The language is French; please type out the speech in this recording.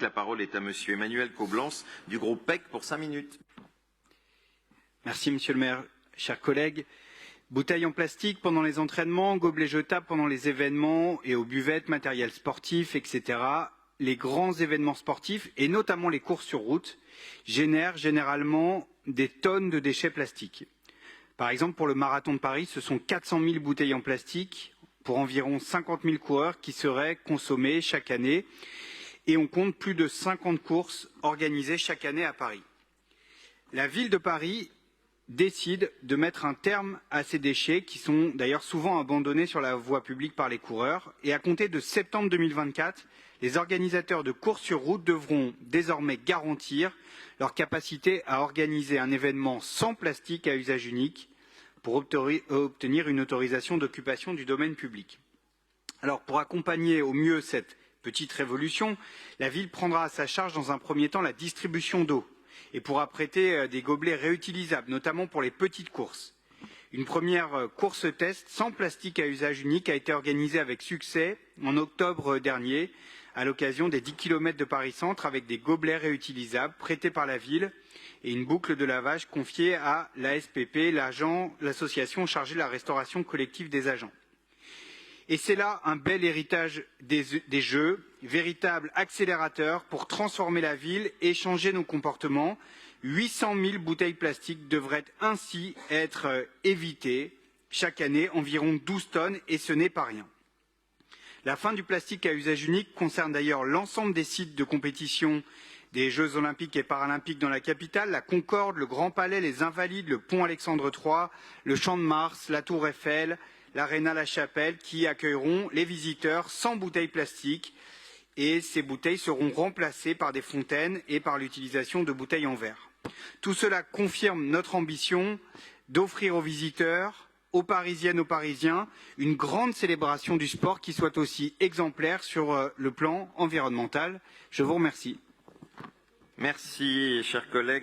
La parole est à Monsieur Emmanuel Coblence du groupe PEC pour 5 minutes. Merci Monsieur le maire, chers collègues. Bouteilles en plastique pendant les entraînements, gobelets jetables pendant les événements et aux buvettes, matériel sportif, etc. Les grands événements sportifs et notamment les courses sur route génèrent généralement des tonnes de déchets plastiques. Par exemple, pour le marathon de Paris, ce sont 400 000 bouteilles en plastique pour environ 50 000 coureurs qui seraient consommées chaque année. Et on compte plus de 50 courses organisées chaque année à Paris. La ville de Paris décide de mettre un terme à ces déchets qui sont d'ailleurs souvent abandonnés sur la voie publique par les coureurs. Et à compter de septembre 2024, les organisateurs de courses sur route devront désormais garantir leur capacité à organiser un événement sans plastique à usage unique pour obtenir une autorisation d'occupation du domaine public. Alors pour accompagner au mieux cette petite révolution, la ville prendra à sa charge dans un premier temps la distribution d'eau et pourra prêter des gobelets réutilisables, notamment pour les petites courses. Une première course test sans plastique à usage unique a été organisée avec succès en octobre dernier à l'occasion des 10 km de Paris-Centre avec des gobelets réutilisables prêtés par la ville et une boucle de lavage confiée à l'ASPP, l'association chargée de la restauration collective des agents. Et c'est là un bel héritage des Jeux, véritable accélérateur pour transformer la ville et changer nos comportements. 800 000 bouteilles plastiques devraient ainsi être évitées chaque année, environ 12 tonnes, et ce n'est pas rien. La fin du plastique à usage unique concerne d'ailleurs l'ensemble des sites de compétition des Jeux olympiques et paralympiques dans la capitale, la Concorde, le Grand Palais, les Invalides, le pont Alexandre III, le Champ de Mars, la Tour Eiffel, l'Arena La Chapelle, qui accueilleront les visiteurs sans bouteilles plastiques. Et ces bouteilles seront remplacées par des fontaines et par l'utilisation de bouteilles en verre. Tout cela confirme notre ambition d'offrir aux visiteurs, aux Parisiennes, aux Parisiens, une grande célébration du sport qui soit aussi exemplaire sur le plan environnemental. Je vous remercie. Merci, chers collègues.